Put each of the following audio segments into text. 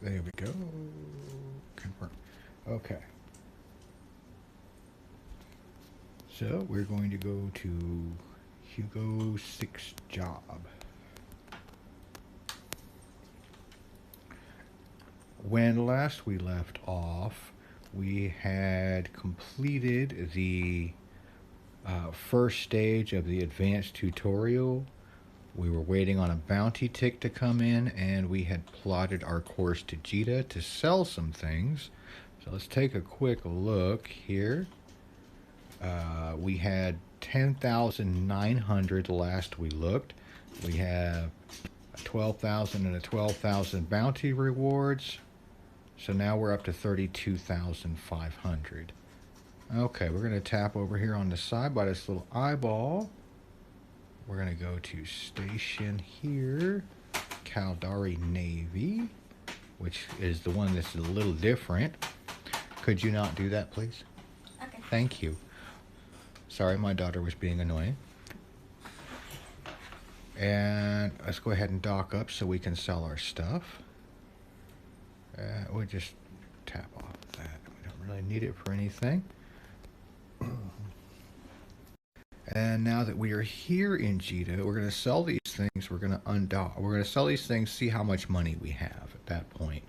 There we go. Confirm. Okay. So we're going to go to Hugo 6 job. When last we left off, we had completed the first stage of the advanced tutorial. We were waiting on a bounty tick to come in, and we had plotted our course to Jita to sell some things. So let's take a quick look here. We had 10,900 last we looked. We have 12,000 and a 12,000 bounty rewards. So now we're up to 32,500. Okay, we're going to tap over here on the side by this little eyeball. We're going to go to station here, Caldari Navy, which is the one that's a little different. Could you not do that, please? Okay. Thank you. Sorry, my daughter was being annoying. And let's go ahead and dock up so we can sell our stuff. We'll just tap off that. We don't really need it for anything. And now that we are here in Jita, we're going to sell these things. We're going to undock. We're going to sell these things, see how much money we have at that point.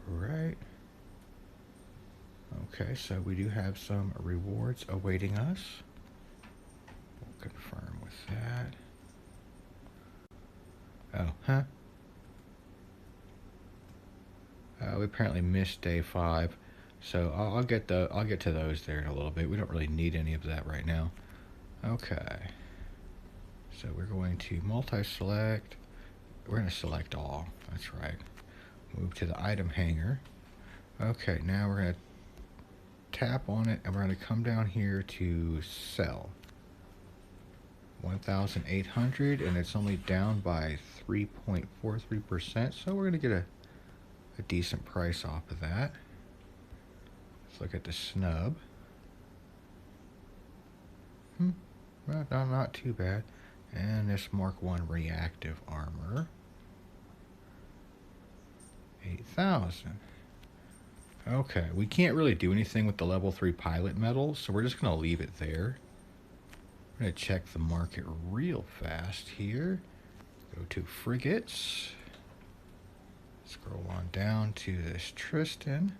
Right. Okay, so we do have some rewards awaiting us. We'll confirm with that. Oh, huh? We apparently missed day 5, so I'll get to those there in a little bit. We don't really need any of that right now. Okay. So we're going to multi-select. We're going to select all. That's right. Move to the item hanger. Okay, now we're going to tap on it, and we're going to come down here to sell. 1,800, and it's only down by 3.43%, so we're going to get a decent price off of that. Let's look at the snub. Well, not too bad. And this Mark 1 reactive armor. 8,000. Okay, we can't really do anything with the level 3 pilot medal, so we're just going to leave it there. I'm going to check the market real fast here. Go to frigates. Scroll on down to this Tristan.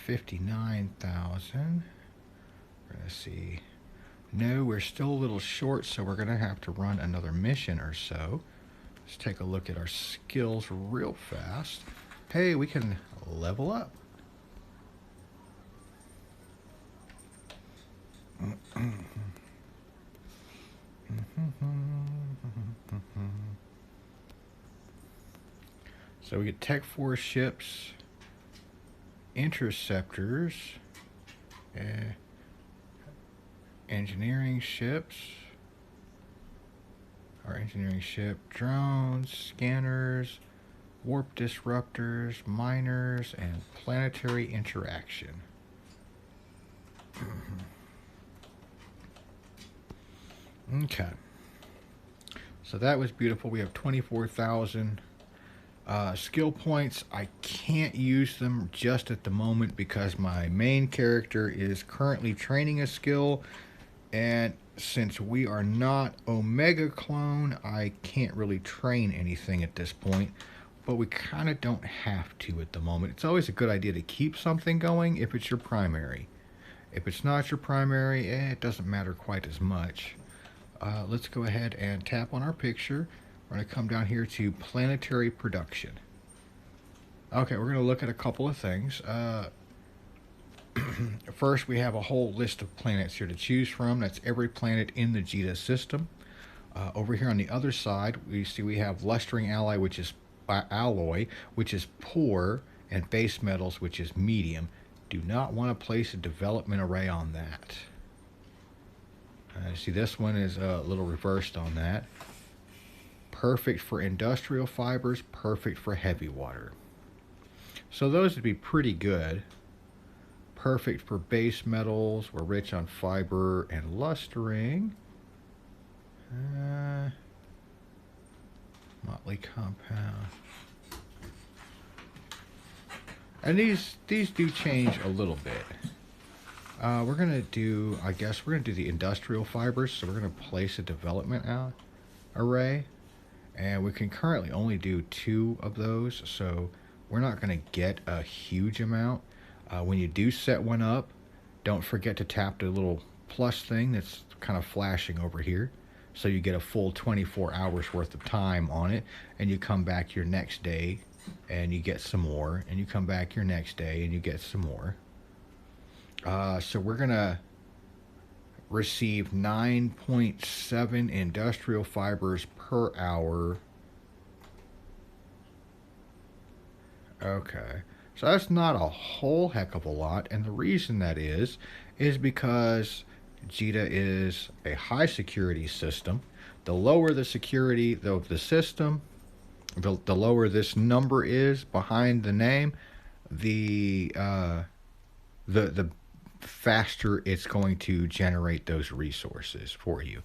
59,000. We're going to see. No, we're still a little short, so we're going to have to run another mission or so. Let's take a look at our skills real fast. Hey, we can level up. So we get Tech Force ships, interceptors, engineering ships, our engineering ship, drones, scanners, warp disruptors, miners, and planetary interaction. Okay. So that was beautiful. We have 24,000 skill points. I can't use them just at the moment because my main character is currently training a skill, and since we are not Omega clone, I can't really train anything at this point, but we kind of don't have to at the moment. It's always a good idea to keep something going if it's your primary. If it's not your primary, it doesn't matter quite as much. Let's go ahead and tap on our picture. We're going to come down here to planetary production. Okay, we're going to look at a couple of things. First, we have a whole list of planets here to choose from. That's every planet in the Jita system. Over here on the other side, we have Lustering Alloy, which is poor, and Base Metals, which is medium. Do not want to place a development array on that. See, this one is a little reversed on that. Perfect for industrial fibers, perfect for heavy water. So those would be pretty good. perfect for base metals. We're rich on fiber and lustering. Motley compound. And these do change a little bit. We're gonna do, I guess we're gonna do the industrial fibers. So we're gonna place a development out array, and we can currently only do 2 of those. So we're not gonna get a huge amount. When you do set one up, don't forget to tap the little plus thing that's kind of flashing over here. So you get a full 24 hours worth of time on it, and you come back your next day and you get some more, and you come back your next day and you get some more. So we're gonna receive 9.7 industrial fibers per hour. Okay, so that's not a whole heck of a lot, and the reason that is because JITA is a high security system. The lower the security of the system, the lower this number is behind the name, the faster it's going to generate those resources for you.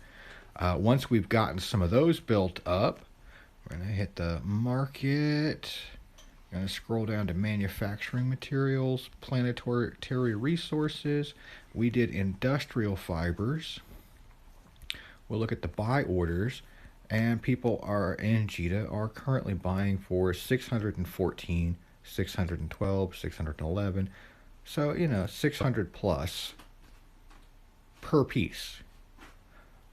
Once we've gotten some of those built up, we're going to hit the market. I'm going to scroll down to manufacturing materials, planetary resources. We did industrial fibers. We'll look at the buy orders, and people are in JITA are currently buying for 614, 612, 611. So, you know, 600 plus per piece.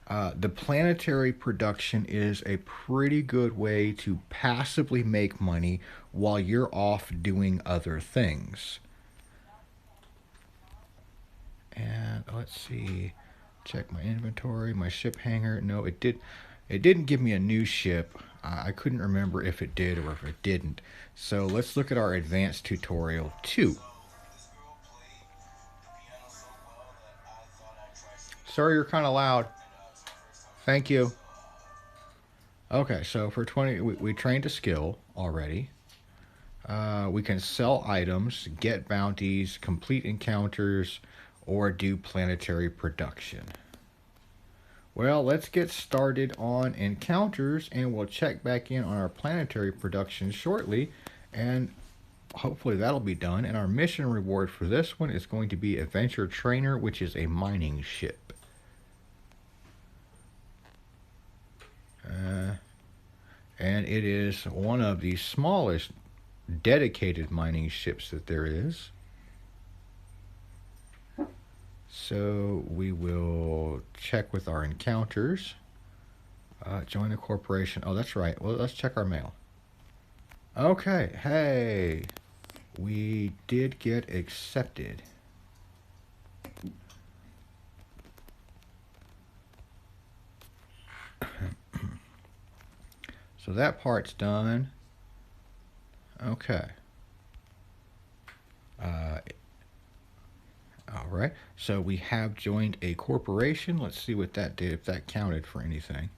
The planetary production is a pretty good way to passively make money while you're off doing other things. And let's see, check my inventory, my ship hangar. No, it didn't give me a new ship. I couldn't remember if it did or if it didn't. So let's look at our advanced tutorial 2. Sorry, you're kind of loud. Thank you. Okay, so for 20, we trained a skill already. We can sell items, get bounties, complete encounters, or do planetary production. Well, let's get started on encounters, and we'll check back in on our planetary production shortly, and hopefully that'll be done. And our mission reward for this one is going to be Adventure Trainer, which is a mining ship. And it is one of the smallest dedicated mining ships that there is. So we will check with our encounters. Join the corporation. Oh, that's right. Well, let's check our mail. Okay. Hey, we did get accepted. So that part's done. Okay. All right. So we have joined a corporation. Let's see what that did, if that counted for anything.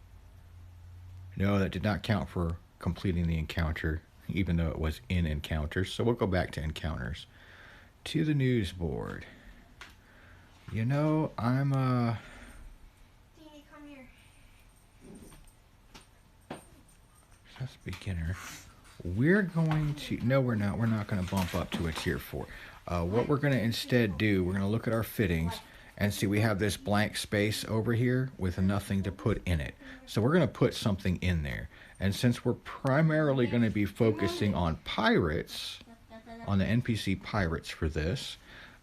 No, that did not count for completing the encounter, even though it was in encounters. So we'll go back to encounters. To the news board. You know, I'm Danny, come here. That's beginner. We're going to, no, we're not going to bump up to a tier 4. What we're going to instead do, we're going to look at our fittings and see we have this blank space over here with nothing to put in it. So we're going to put something in there. And since we're primarily going to be focusing on pirates, on the NPC pirates for this,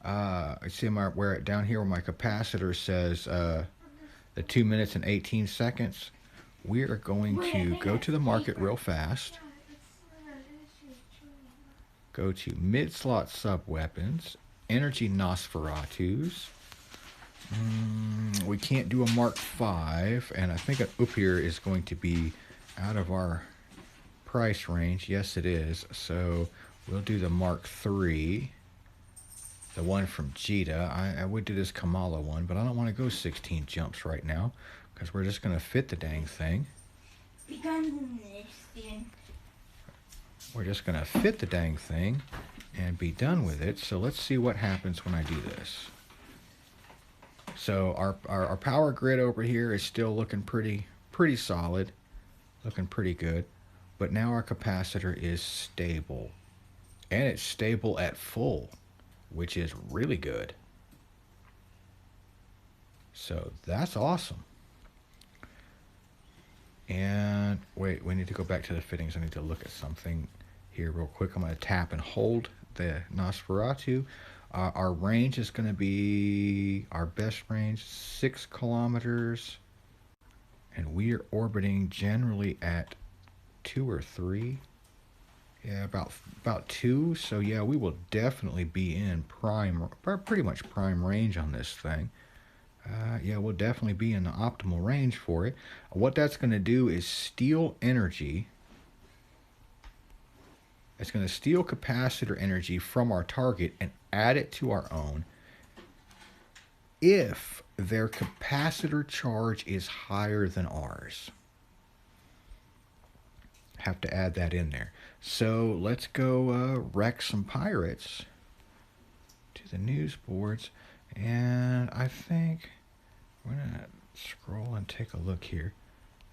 I see where down here where my capacitor says the 2 minutes and 18 seconds, we are going to go to the market real fast. Go to mid-slot sub-weapons, energy Nosferatus. We can't do a Mark 5, and I think an Upir is going to be out of our price range. Yes, it is. So we'll do the Mark 3, the one from JITA. I would do this Kamala one, but I don't want to go 16 jumps right now because we're just going to fit the dang thing. We're just going to fit the dang thing. and be done with it. So let's see what happens when I do this. So our power grid over here is still looking pretty solid, looking pretty good. But now our capacitor is stable. And it's stable at full, which is really good. So that's awesome. And wait, we need to go back to the fittings. I need to look at something here real quick. I'm going to tap and hold the Nosferatu. Our range is going to be our best range, 6 kilometers. And we are orbiting generally at 2 or 3. Yeah, about 2. So yeah, we will definitely be in prime, pretty much prime range on this thing. Yeah, we'll definitely be in the optimal range for it. What that's going to do is steal energy. It's going to steal capacitor energy from our target and add it to our own if their capacitor charge is higher than ours. Have to add that in there. So let's go wreck some pirates to the news boards. And I think we're going to scroll and take a look here.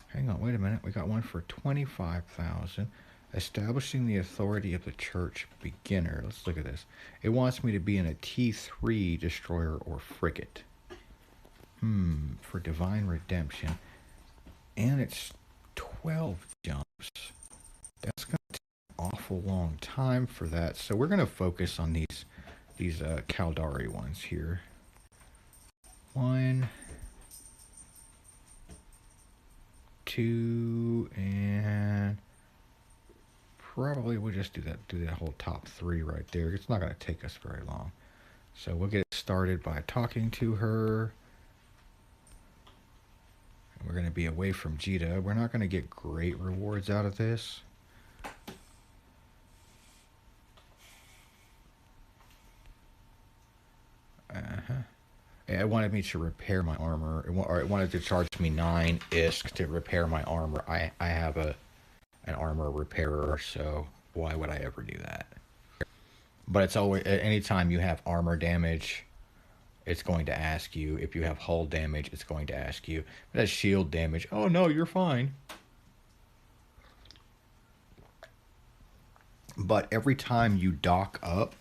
Hang on, wait a minute. We got one for 25,000. Establishing the authority of the church beginner. Let's look at this. It wants me to be in a T3 destroyer or frigate. For divine redemption. And it's 12 jumps. That's going to take an awful long time for that. So we're going to focus on these Caldari ones here. 1, 2, and probably we'll just do that whole top 3 right there. It's not going to take us very long. So we'll get started by talking to her. We're going to be away from Jita. We're not going to get great rewards out of this. It wanted me to repair my armor, or it wanted to charge me 9 ISK to repair my armor. I have an armor repairer, so why would I ever do that? But it's always, anytime you have armor damage, it's going to ask you. If you have hull damage, it's going to ask you. If it has shield damage, oh no, you're fine. But every time you dock up,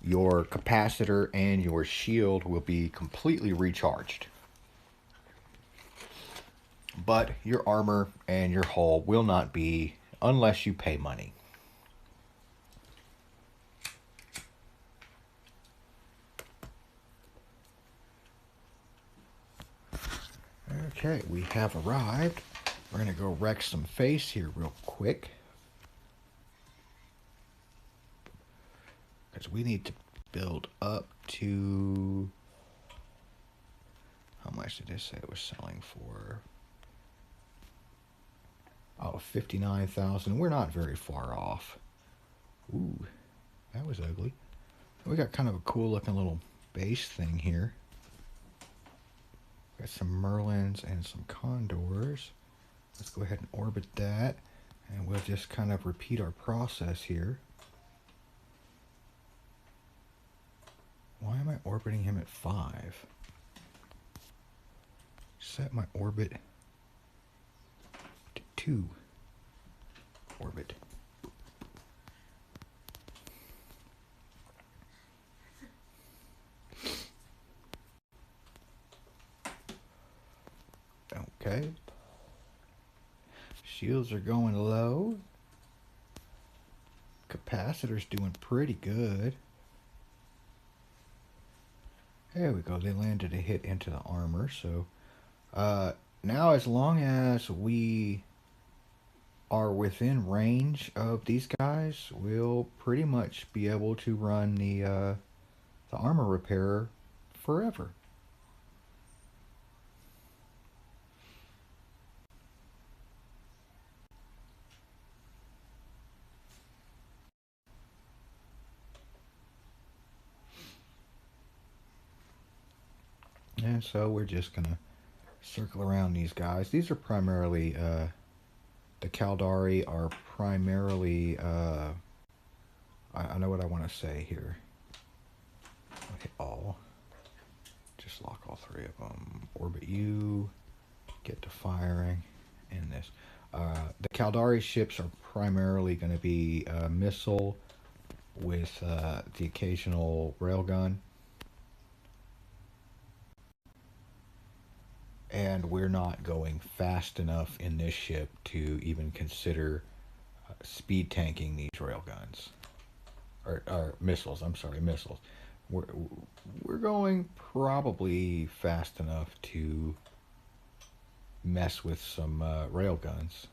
your capacitor and your shield will be completely recharged. But your armor and your hull will not be unless you pay money. Okay, we have arrived. We're going to go wreck some face here real quick. Because we need to build up to... How much did it say it was selling for? Oh, 59,000. We're not very far off. Ooh, that was ugly. We got kind of a cool looking little base thing here. Got some Merlins and some Condors. Let's go ahead and orbit that. And we'll just kind of repeat our process here. Why am I orbiting him at 5? Set my orbit to 2. Orbit. Okay. Shields are going low. Capacitor's doing pretty good. There we go. They landed a hit into the armor. So now as long as we are within range of these guys, we'll pretty much be able to run the armor repairer forever. And so we're just going to circle around these guys. These are primarily, the Caldari are primarily I know what I want to say here. Okay, all. Just lock all three of them. Orbit U. Get to firing. And this. The Caldari ships are primarily going to be missile with the occasional railgun. And we're not going fast enough in this ship to even consider speed tanking these railguns. Or missiles, I'm sorry, missiles. We're going probably fast enough to mess with some railguns.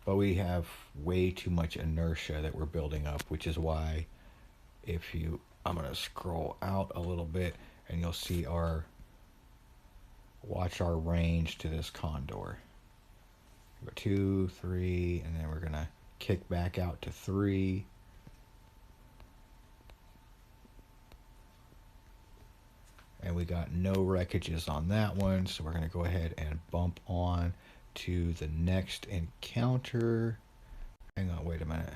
But we have way too much inertia that we're building up, which is why I'm going to scroll out a little bit and you'll see watch our range to this Condor. Go 2, 3, and then we're going to kick back out to 3. And we got no wreckages on that one, so we're going to go ahead and bump on to the next encounter. Hang on, wait a minute.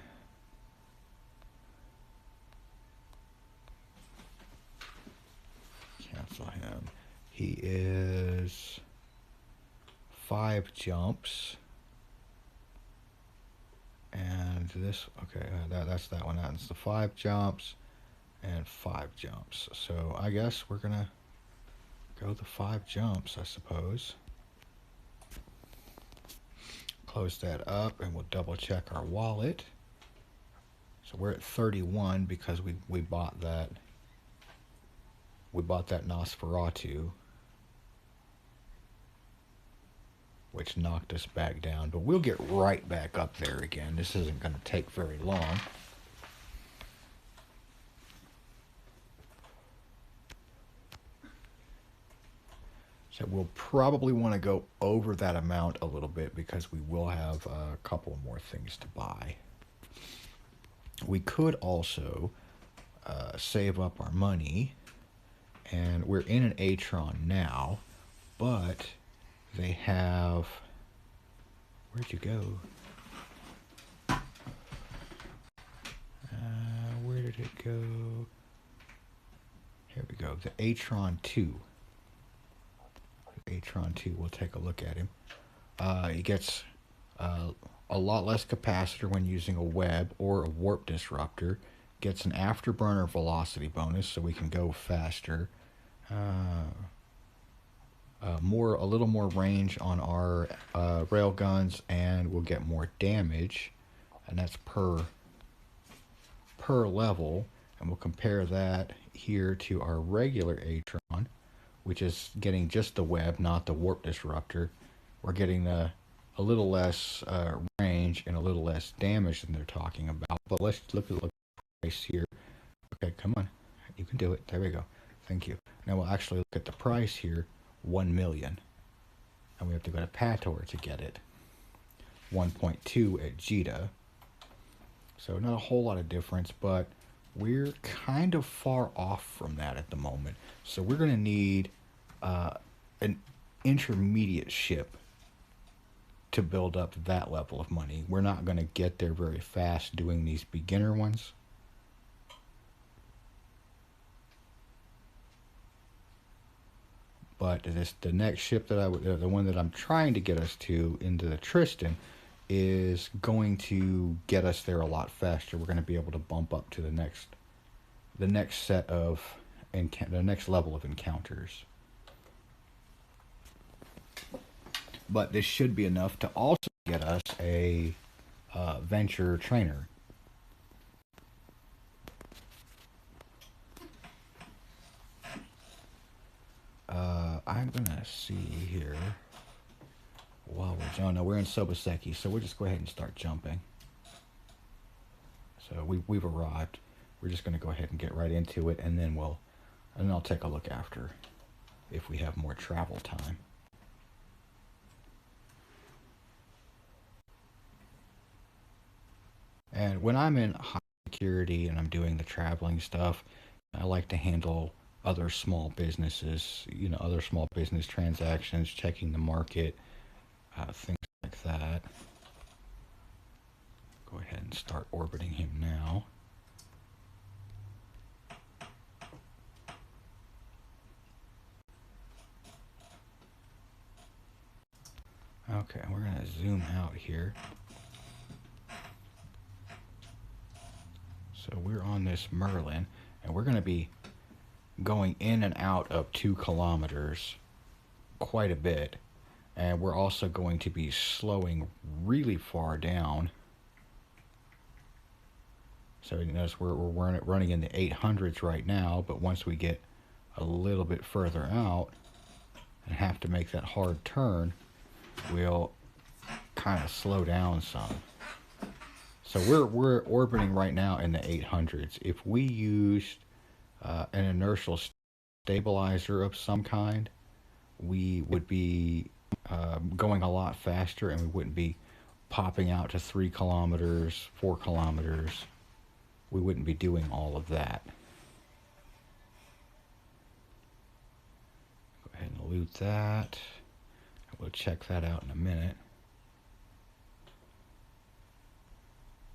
Cancel him. He is 5 jumps. And this, okay, that's that one. That's the 5 jumps and 5 jumps. So I guess we're gonna go the 5 jumps, I suppose. Close that up and we'll double check our wallet. So we're at 31 because we bought that. We bought that Nosferatu, which knocked us back down, but we'll get right back up there again. This isn't going to take very long. So we'll probably want to go over that amount a little bit because we will have a couple more things to buy. We could also save up our money, and we're in an Atron now, but they have, where'd you go? Where did it go? Here we go, the Atron 2. Atron 2, we'll take a look at him. He gets a lot less capacitor when using a web or a warp disruptor. Gets an afterburner velocity bonus so we can go faster. A little more range on our rail guns, and we'll get more damage, and that's per level. And we'll compare that here to our regular Atron, which is getting just the web, not the warp disruptor. We're getting a little less range and a little less damage than they're talking about. But let's look at the price here. Okay, come on, you can do it. There we go. Thank you. Now we'll actually look at the price here. 1 million, and we have to go to Pator to get it. 1.2 at Jita, so not a whole lot of difference, but we're kind of far off from that at the moment. So we're going to need an intermediate ship to build up that level of money. We're not going to get there very fast doing these beginner ones. But the next ship that the one that I'm trying to get us to into the Tristan is going to get us there a lot faster. We're going to be able to bump up to the next set of the next level of encounters. But this should be enough to also get us a Venture trainer. I'm gonna see here while we're jumping. No, we're in Soboseki, so we'll just go ahead and start jumping. So we've arrived. We're just gonna go ahead and get right into it, and then I'll take a look after if we have more travel time. And when I'm in high security and I'm doing the traveling stuff, I like to handle other small businesses, other small business transactions, checking the market, things like that. Go ahead and start orbiting him now. Okay, we're going to zoom out here. So we're on this Merlin, and we're going to be going in and out of 2 kilometers quite a bit. And we're also going to be slowing really far down. So you notice we're running in the 800s right now, but once we get a little bit further out and have to make that hard turn, we'll kind of slow down some. So we're orbiting right now in the 800s. If we used an inertial stabilizer of some kind, we would be going a lot faster, and we wouldn't be popping out to 3 kilometers, 4 kilometers. We wouldn't be doing all of that. Go ahead and loot that. We'll check that out in a minute.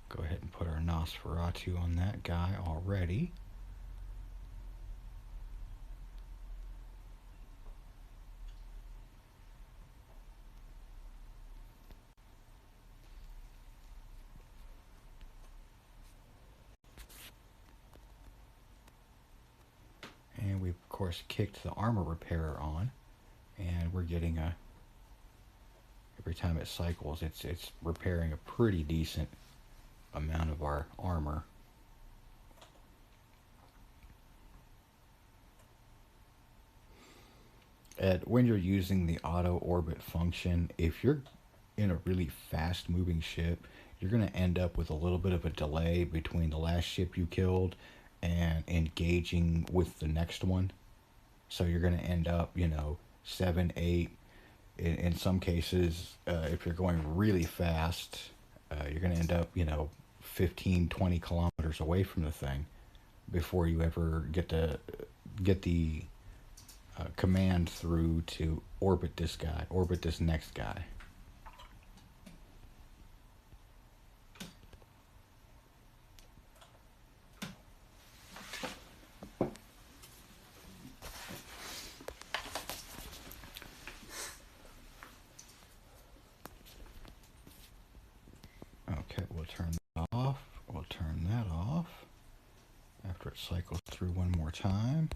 Go ahead and put our Nosferatu on that guy already. And we of course kicked the armor repairer on, and we're getting a, every time it cycles, it's repairing a pretty decent amount of our armor. And when you're using the auto orbit function, if you're in a really fast moving ship, you're going to end up with a little bit of a delay between the last ship you killed and engaging with the next one. So you're going to end up, 7, 8. In some cases, if you're going really fast, you're going to end up, 15, 20 kilometers away from the thing before you ever get the command through to orbit this guy, orbit this next guy. Okay, we'll turn that off. We'll turn that off after it cycles through one more time.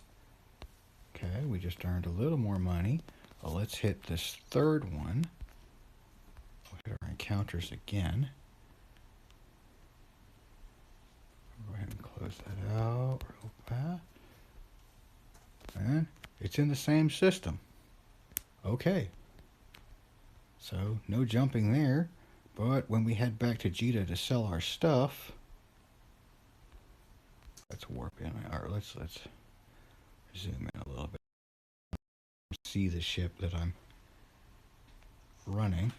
Okay, we just earned a little more money. Well, let's hit this third one. We'll hit our encounters again. Go ahead and close that out real fast. And it's in the same system. Okay. So, no jumping there. But when we head back to Jita to sell our stuff, let's warp in. Or let's zoom in a little bit. See the ship that I'm running.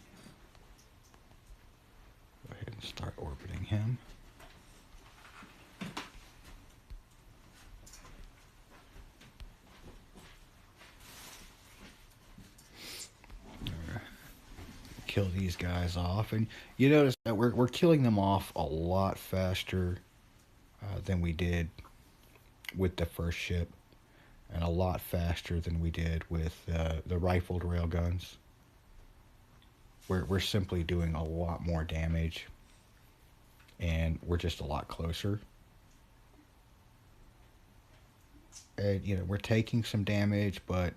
Go ahead and start orbiting him. Kill these guys off, and you notice that we're killing them off a lot faster than we did with the first ship, and a lot faster than we did with the rifled railguns. We're simply doing a lot more damage, and we're just a lot closer. And we're taking some damage, but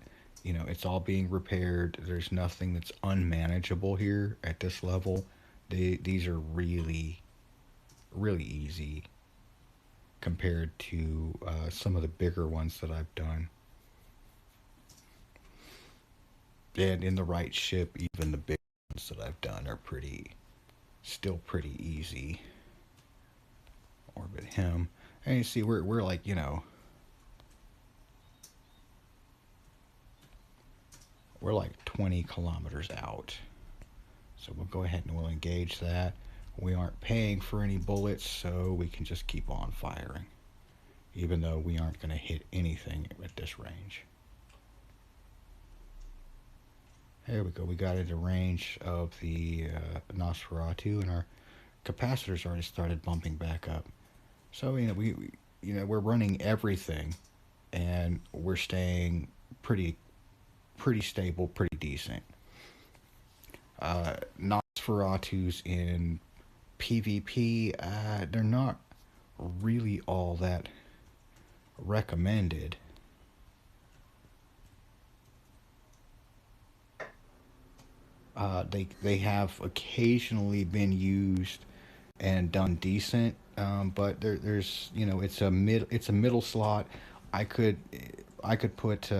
it's all being repaired. There's nothing that's unmanageable here at this level. These are really, really easy compared to some of the bigger ones that I've done. And in the right ship, even the big ones that I've done are still pretty easy. Orbit him. And you see, we're like, we're like 20 kilometers out. So we'll go ahead and we'll engage that. We aren't paying for any bullets, so we can just keep on firing, even though we aren't going to hit anything at this range. There we go. We got into range of the Nosferatu, and our capacitors already started bumping back up. So we're running everything, and we're staying pretty stable, pretty decent. Nosferatus in PvP, they're not really all that recommended. They have occasionally been used and done decent, but there's it's a middle slot. I could I could put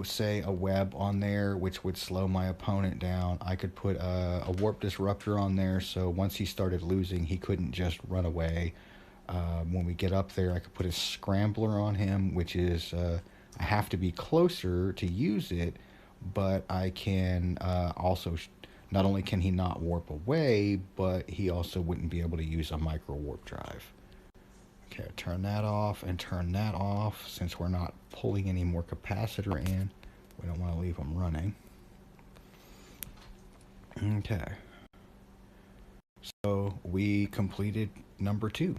say a web on there, which would slow my opponent down. I could put a warp disruptor on there, so once he started losing, he couldn't just run away. When we get up there, I could put a scrambler on him, which is I have to be closer to use it, but I can also. Not only can he not warp away, but he also wouldn't be able to use a micro warp drive. Okay, turn that off and turn that off since we're not pulling any more capacitor in. We don't want to leave them running. Okay. So we completed number 2.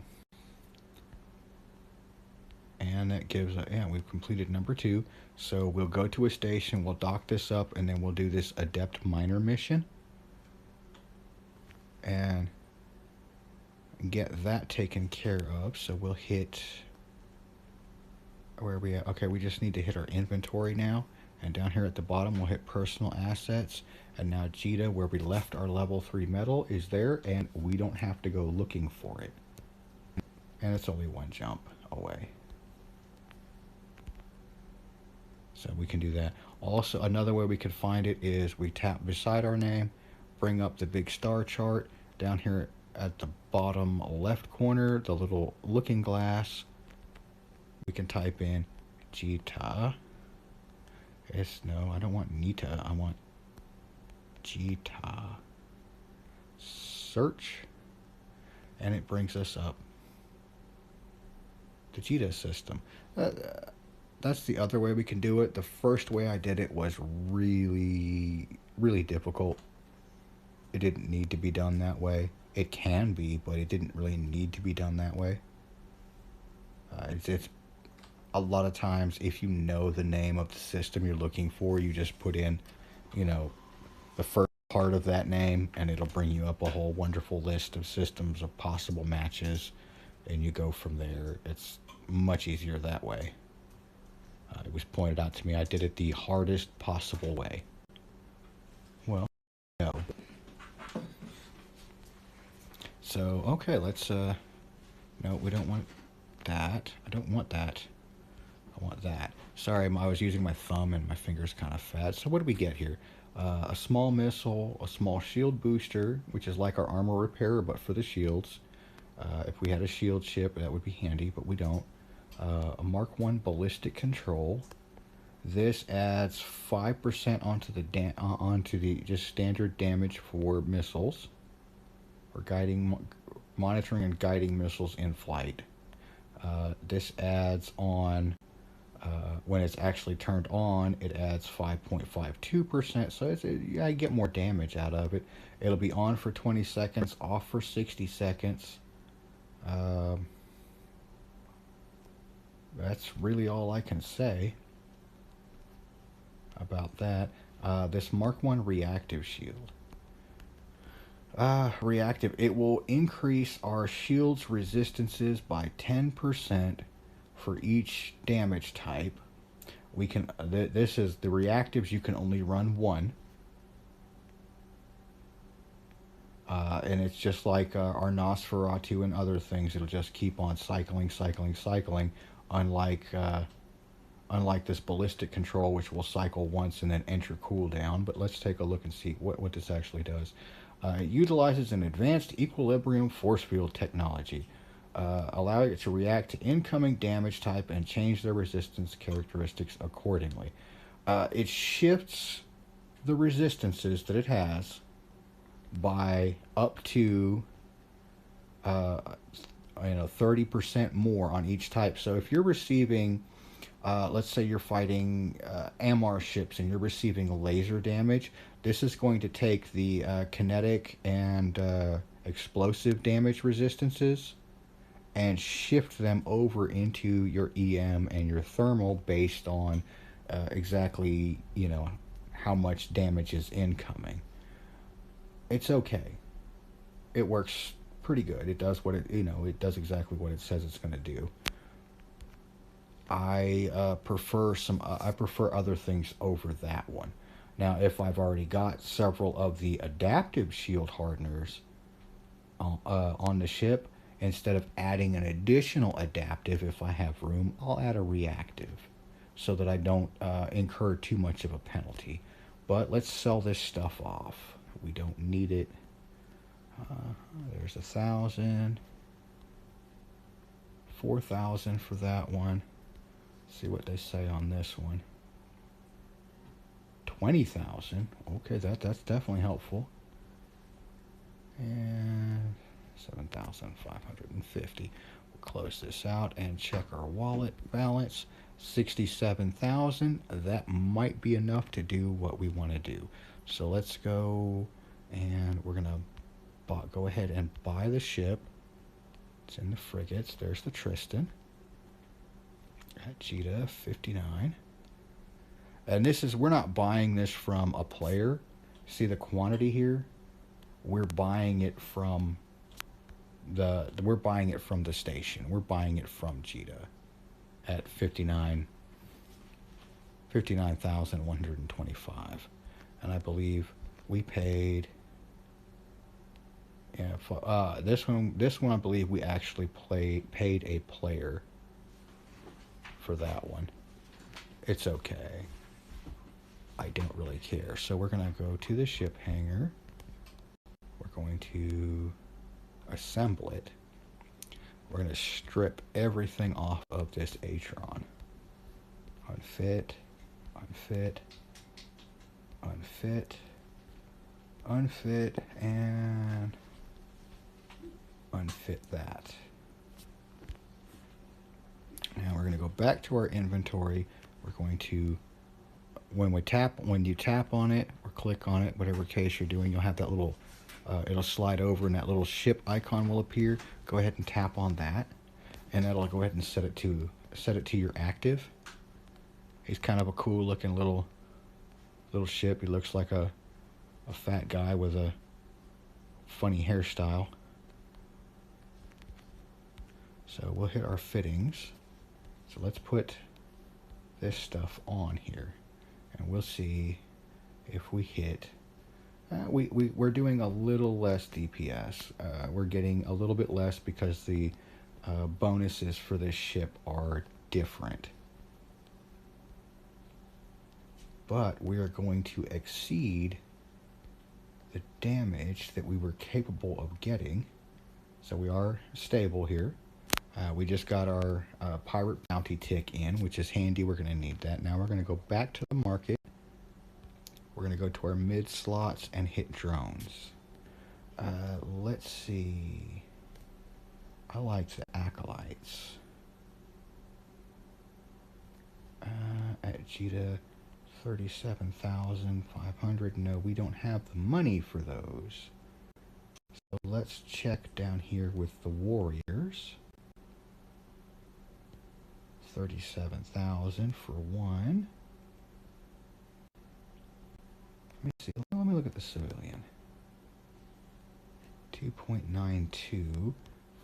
And that gives we've completed number 2. So we'll go to a station, we'll dock this up, and then we'll do this Adept Miner mission. And get that taken care of. So we'll hit, where are we at? Okay, we just need to hit our inventory now, and down here at the bottom we'll hit personal assets, and now Jita, where we left our level 3 metal, is there, and we don't have to go looking for it, and it's only 1 jump away, so we can do that. Also, another way we can find it is we tap beside our name, bring up the big star chart. Down here at the bottom left corner, the little looking glass, we can type in Jita. No, I don't want Nita, I want Jita. Search, and it brings us up the Jita system. That's the other way we can do it. The first way I did it was really, really difficult. It didn't need to be done that way. It can be, but it didn't really need to be done that way. It's a lot of times, if you know the name of the system you're looking for, you just put in, the first part of that name, and it'll bring you up a whole wonderful list of systems of possible matches, and you go from there. It's much easier that way. It was pointed out to me I did it the hardest possible way. Well, no. So, okay, let's, no, we don't want that. I don't want that. I want that. Sorry, I was using my thumb and my finger's kind of fat. So what do we get here? A small missile, a small shield booster, which is like our armor repairer, but for the shields. If we had a shield ship, that would be handy, but we don't. A Mark 1 ballistic control. This adds 5% onto the just standard damage for missiles, or monitoring and guiding missiles in flight. This adds on, when it's actually turned on, it adds 5.52%, so I get more damage out of it. It'll be on for 20 seconds, off for 60 seconds. That's really all I can say about that. This Mark 1 reactive shield. Reactive. It will increase our shield's resistances by 10% for each damage type. We can. This is the reactives. You can only run 1. And it's just like our Nosferatu and other things. It'll just keep on cycling. Unlike this ballistic control, which will cycle once and then enter cooldown. But let's take a look and see what this actually does. It utilizes an advanced equilibrium force field technology, allowing it to react to incoming damage type and change their resistance characteristics accordingly. It shifts the resistances that it has by up to 30% more on each type. So if you're receiving, let's say you're fighting AMR ships and you're receiving laser damage, this is going to take the kinetic and explosive damage resistances and shift them over into your EM and your thermal based on exactly, how much damage is incoming. It's okay. It works pretty good. It does what it does exactly what it says it's going to do. I prefer other things over that one. Now, if I've already got several of the adaptive shield hardeners on the ship, instead of adding an additional adaptive, if I have room, I'll add a reactive so that I don't incur too much of a penalty. But let's sell this stuff off. We don't need it. There's 1,000, 4,000 for that one. See what they say on this one. 20,000. Okay, that's definitely helpful. And 7,550. We'll close this out and check our wallet balance. 67,000. That might be enough to do what we want to do. So let's go, and we're gonna go ahead and buy the ship. It's in the frigates. There's the Tristan at Cheetah 59. And we're not buying this from a player. See the quantity here? We're buying it from the station. We're buying it from Cheetah at 59,125. And I believe we paid, yeah, this one I believe we actually paid a player for that one. It's okay. I don't really care. So we're going to go to the ship hangar. We're going to assemble it. We're going to strip everything off of this Atron. Unfit, unfit, unfit, unfit, and unfit that. Now we're going to go back to our inventory. We're going to, when you tap on it or click on it, whatever case you're doing, you'll have that little, it'll slide over and that little ship icon will appear. Go ahead and tap on that, and that'll go ahead and set it to your active. He's kind of a cool looking little ship. He looks like a fat guy with a funny hairstyle. So we'll hit our fittings. So let's put this stuff on here, and we'll see if we hit. We're doing a little less DPS. We're getting a little bit less because the bonuses for this ship are different. But we are going to exceed the damage that we were capable of getting. So we are stable here. We just got our pirate bounty tick in, which is handy. We're going to need that. Now we're going to go back to the market. We're going to go to our mid slots and hit drones. Let's see. I like the acolytes. At Cheetah, 37,500. No, we don't have the money for those. So let's check down here with the warriors. 37,000 for one. Let me see. Let me look at the civilian. 2.92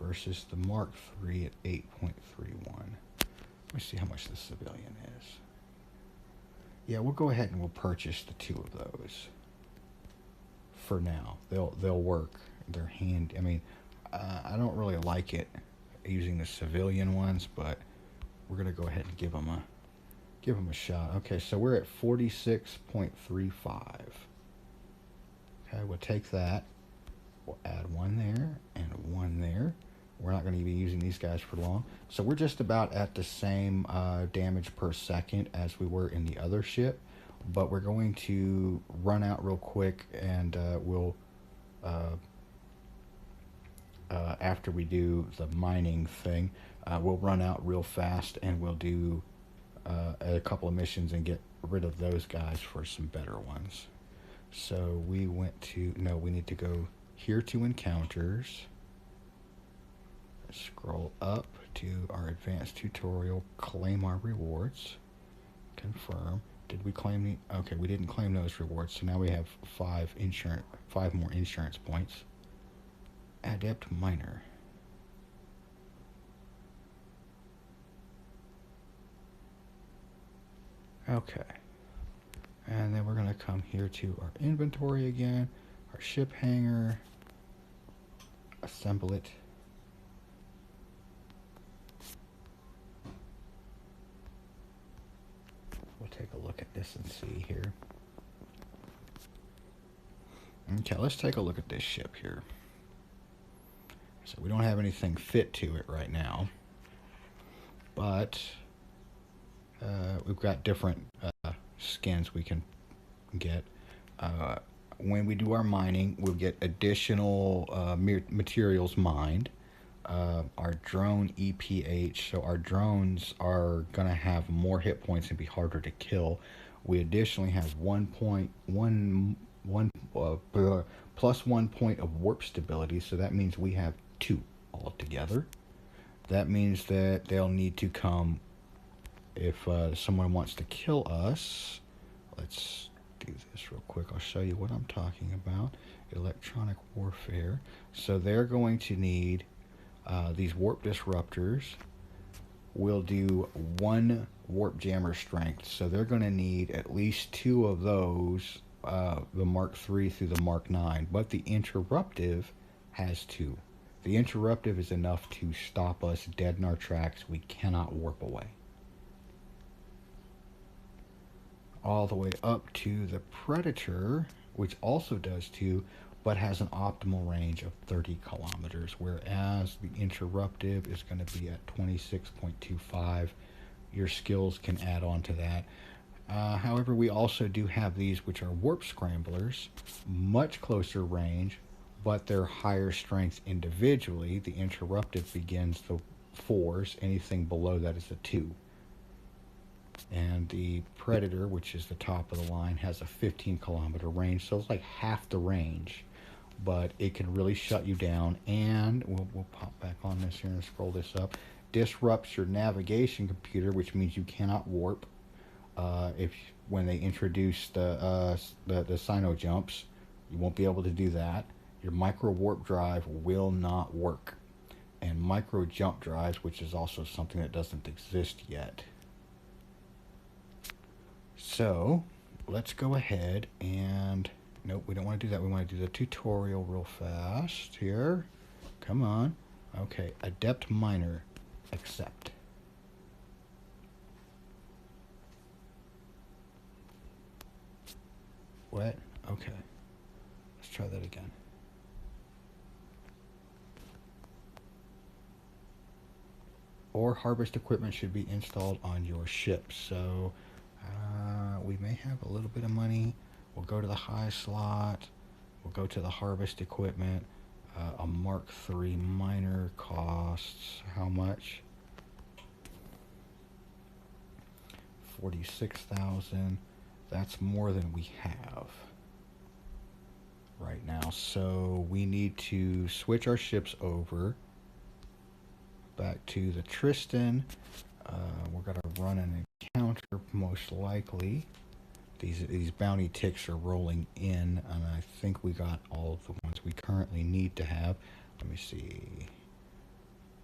versus the Mark III at 8.31. Let me see how much the civilian is. Yeah, we'll go ahead and we'll purchase the two of those. For now, they'll work. They're I mean, I don't really like it using the civilian ones, but we're gonna go ahead and give them a shot. Okay, so we're at 46.35. Okay, we'll take that. We'll add one there and one there. We're not going to be using these guys for long. So we're just about at the same damage per second as we were in the other ship. But we're going to run out real quick, and we'll, after we do the mining thing, we'll run out real fast and we'll do a couple of missions and get rid of those guys for some better ones. So we we need to go here to encounters. Scroll up to our advanced tutorial, claim our rewards, confirm, Did we claim the? Okay, we didn't claim those rewards, so now we have five more insurance points. Adept Miner. Okay. And then we're going to come here to our inventory again, our ship hangar, assemble it. We'll take a look at this and see here. Okay, let's take a look at this ship here. So we don't have anything fit to it right now, but we've got different skins we can get. When we do our mining, we'll get additional materials mined. Our drone EPH, so our drones are going to have more hit points and be harder to kill. We additionally have plus 1 point of warp stability, so that means we have 2 altogether. That means that they'll need to come if someone wants to kill us. Let's do this real quick. I'll show you what I'm talking about. Electronic warfare. So they're going to need these warp disruptors. Will do 1 warp jammer strength. So they're going to need at least 2 of those, the Mark III through the Mark IX. But the interruptive has 2. The interruptive is enough to stop us dead in our tracks. We cannot warp away. All the way up to the Predator, which also does 2, but has an optimal range of 30 kilometers, whereas the interruptive is going to be at 26.25. Your skills can add on to that. However, we also do have these, which are warp scramblers, much closer range, but they're higher strength individually. The interruptive begins the 4s. Anything below that is a 2. And the Predator, which is the top of the line, has a 15 kilometer range, so it's like half the range, but it can really shut you down. And we'll pop back on this here and scroll this up. Disrupts your navigation computer, which means you cannot warp. When they introduce the Sino jumps, you won't be able to do that. Your micro warp drive will not work, and micro jump drives, which is also something that doesn't exist yet. So let's go ahead and, nope, we don't want to do that. We want to do the tutorial real fast here. Come on. Okay, Adept Miner, accept. What? Okay. Let's try that again. Or harvest equipment should be installed on your ship. So we may have a little bit of money. We'll go to the high slot. We'll go to the harvest equipment. A Mark III miner costs how much? 46,000. That's more than we have right now. So we need to switch our ships over back to the Tristan. We're going to run an encounter, most likely. These bounty ticks are rolling in, and I think we got all of the ones we currently need to have. Let me see.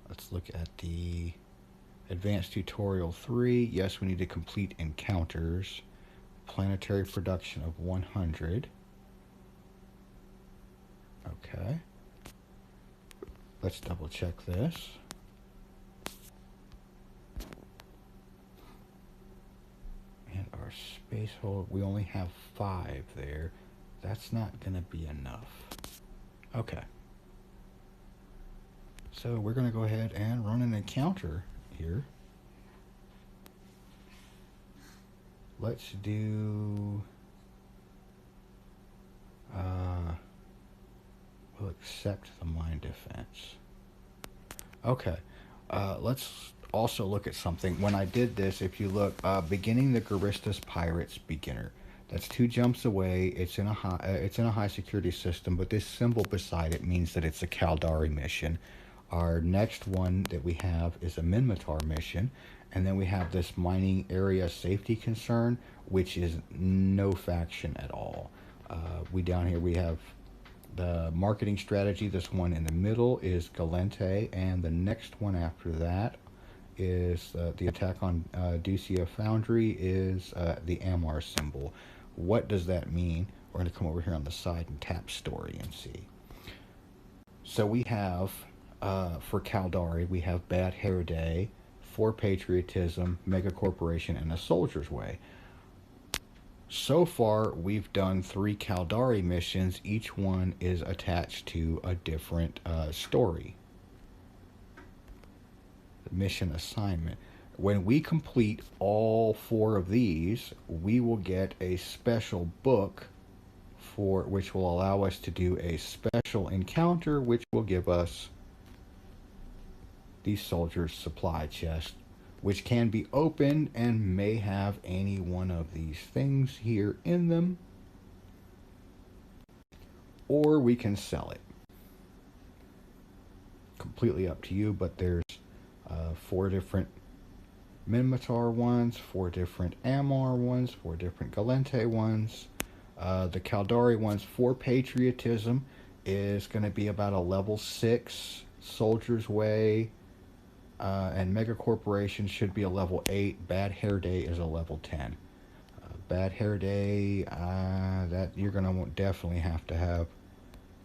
Let's look at the Advanced Tutorial 3. Yes, we need to complete encounters. Planetary production of 100. Okay. Let's double check this. And our space hold, we only have 5 there. That's not going to be enough. Okay. So we're going to go ahead and run an encounter here. Let's do... we'll accept the mine defense. Okay. Let's also look at something. When I did this, if you look, beginning the Garistas Pirates beginner. That's 2 jumps away. It's in a high security system, but this symbol beside it means that it's a Caldari mission. Our next one that we have is a Minmatar mission, And then we have this mining area safety concern, which is no faction at all. We down here we have the marketing strategy. This one in the middle is Galente, and the next one after that is the attack on Ducia Foundry is the Amar symbol. What does that mean? We're going to come over here on the side and tap story and see. So we have, for Caldari, we have Bad Hair Day, For Patriotism, Mega Corporation, and A Soldier's Way. So far, we've done 3 Caldari missions. Each one is attached to a different story. Mission assignment. When we complete all 4 of these, we will get a special book for which will allow us to do a special encounter, which will give us the soldier's supply chest, which can be opened and may have any one of these things here in them, or we can sell it. Completely up to you, but there's 4 different Minmatar ones, 4 different Amar ones, 4 different Galente ones. The Caldari ones for Patriotism is going to be about a level 6. Soldier's Way and Mega Corporation should be a level 8. Bad Hair Day is a level 10. Bad Hair Day, that you're going to definitely have to have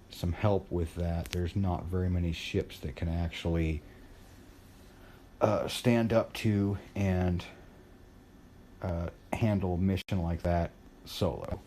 some help with that. There's not very many ships that can actually stand up to and handle a mission like that solo.